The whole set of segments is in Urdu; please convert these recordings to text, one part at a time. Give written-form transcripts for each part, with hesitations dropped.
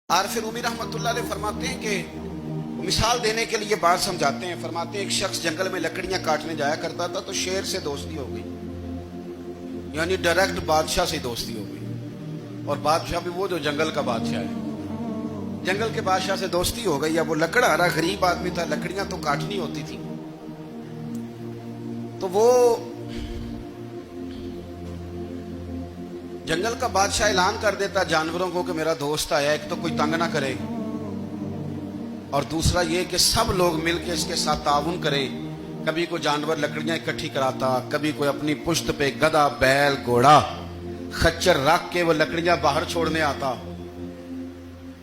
عارف رومی رحمۃ اللہ علیہ فرماتے ہیں کہ مثال دینے کے لیے بات سمجھاتے ہیں. فرماتے ہیں ایک شخص جنگل میں لکڑیاں کاٹنے جایا کرتا تھا تو شیر سے دوستی ہو گئی, یعنی ڈائریکٹ بادشاہ سے دوستی ہو گئی. اور بادشاہ بھی وہ جو جنگل کا بادشاہ ہے, جنگل کے بادشاہ سے دوستی ہو گئی. اب وہ لکڑہارا غریب آدمی تھا, لکڑیاں تو کاٹنی ہوتی تھی. تو وہ جنگل کا بادشاہ اعلان کر دیتا جانوروں کو کہ میرا دوست آیا, ایک تو کوئی تنگ نہ کرے, اور دوسرا یہ کہ سب لوگ مل کے اس کے ساتھ تعاون کریں. کبھی کوئی جانور لکڑیاں اکٹھی کراتا, کبھی کوئی اپنی پشت پہ گدھا, بیل, گھوڑا, خچر رکھ کے وہ لکڑیاں باہر چھوڑنے آتا.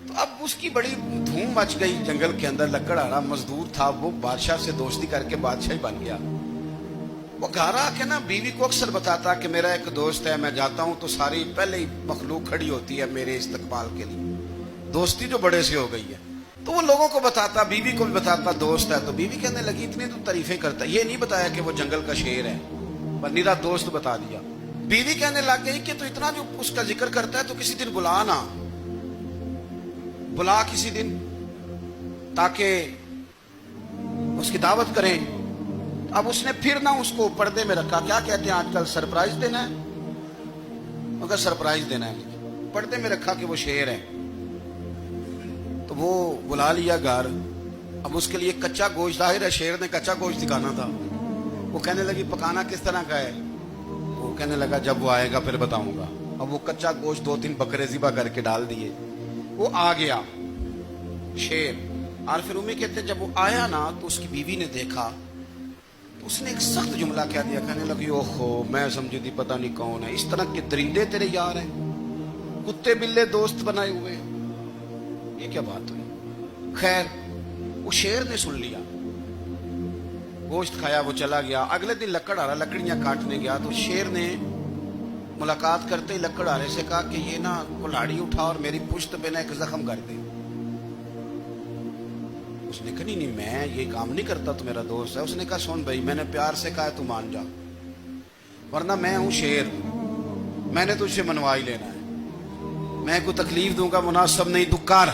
تو اب اس کی بڑی دھوم مچ گئی جنگل کے اندر. لکڑہارا مزدور تھا, وہ بادشاہ سے دوستی کر کے بادشاہ ہی بن گیا. وہ گھر آ کے نا بیوی کو اکثر بتاتا کہ میرا ایک دوست ہے, میں جاتا ہوں تو ساری پہلے ہی مخلوق کھڑی ہوتی ہے میرے استقبال کے لیے, دوستی جو بڑے سے ہو گئی ہے. تو وہ لوگوں کو بتاتا, بیوی کو بھی بتاتا دوست ہے. تو بیوی کہنے لگی اتنی تو تعریفیں کرتا, یہ نہیں بتایا کہ وہ جنگل کا شیر ہے, پر نیرا دوست بتا دیا. بیوی کہنے لگ گئی کہ تو اتنا جو اس کا ذکر کرتا ہے تو کسی دن بلا نا, بلا کسی دن تاکہ اس کی دعوت کریں. اب اس نے پھر نہ اس کو پردے میں رکھا. کیا کہتے ہیں آج کل, سرپرائز دینا ہے, مگر سرپرائز دینا ہے, پردے میں رکھا کہ وہ شیر ہے. تو وہ بلا لیا گھر. اب اس کے لیے کچا گوشت, ظاہر ہے شیر نے کچا گوشت دکھانا تھا. وہ کہنے لگی پکانا کس طرح کا ہے؟ وہ کہنے لگا جب وہ آئے گا پھر بتاؤں گا. اب وہ کچا گوشت 2-3 بکرے ذبح کر کے ڈال دیے. وہ آ گیا شیر. عارف رومی کہتے جب وہ آیا نا تو اس کی بیوی نے دیکھا, اس نے ایک سخت جملہ کہہ دیا. کہنے لگی اوہو, میں سمجھی تھی پتہ نہیں کون ہے, اس طرح کے درندے تیرے یار ہیں, کتے بلے دوست بنائے ہوئے ہیں, یہ کیا بات ہوئی؟ خیر وہ شیر نے سن لیا, گوشت کھایا, وہ چلا گیا. اگلے دن لکڑہارا لکڑیاں کاٹنے گیا تو شیر نے ملاقات کرتے ہی لکڑہارے سے کہا کہ یہ نا کلاڑی اٹھا اور میری پشت پہ نا ایک زخم کر دے. اس نے کہا نہیں میں یہ کام نہیں کرتا, تو میرا دوست ہے. اس نے کہا سن بھائی, میں نے پیار سے کہا ہے تو مان جا, ورنہ میں ہوں شیر, میں نے تجھ سے منوا ہی لینا ہے, میں کوئی تکلیف دوں گا مناسب نہیں, تو کر.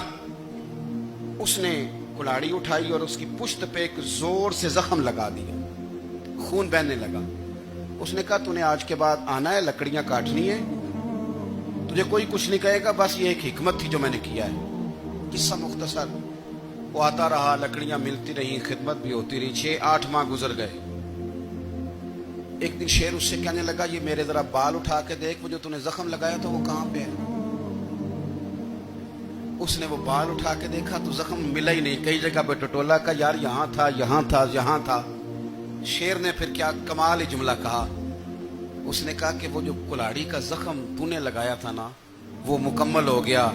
اس نے کلاڑی اٹھائی اور اس کی پشت پہ ایک زور سے زخم لگا دیا, خون بہنے لگا. اس نے کہا تو نے آج کے بعد آنا ہے, لکڑیاں کاٹنی ہے, تجھے کوئی کچھ نہیں کہے گا, بس یہ ایک حکمت تھی جو میں نے کیا ہے. قصہ مختصر. وہ آتا رہا, لکڑیاں ملتی رہی, خدمت بھی ہوتی رہی. 6-8 ماہ گزر گئے. ایک دن شیر اس سے کہنے لگا یہ میرے ذرا بال اٹھا کے دیکھ, وہ جو تو نے زخم لگایا تھا وہ کہاں پہ ہے؟ اس نے وہ بال اٹھا کے دیکھا تو زخم ملا ہی نہیں, کئی جگہ پہ ٹٹولا کا, یار یہاں تھا, یہاں تھا, یہاں تھا. شیر نے پھر کیا کمال ہی جملہ کہا. اس نے کہا کہ وہ جو کلاڑی کا زخم تو نے لگایا تھا نا وہ مکمل ہو گیا,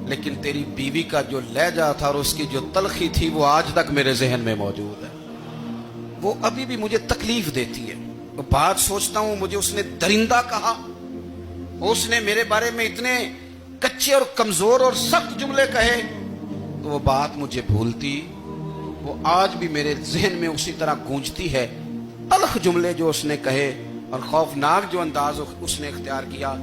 لیکن تیری بیوی کا جو لہجہ تھا اور اس کی جو تلخی تھی وہ آج تک میرے ذہن میں موجود ہے, وہ ابھی بھی مجھے تکلیف دیتی ہے. وہ بات سوچتا ہوں مجھے اس نے درندہ کہا, اس نے میرے بارے میں اتنے کچے اور کمزور اور سخت جملے کہے, تو وہ بات مجھے بھولتی, وہ آج بھی میرے ذہن میں اسی طرح گونجتی ہے. تلخ جملے جو اس نے کہے اور خوفناک جو انداز اس نے اختیار کیا,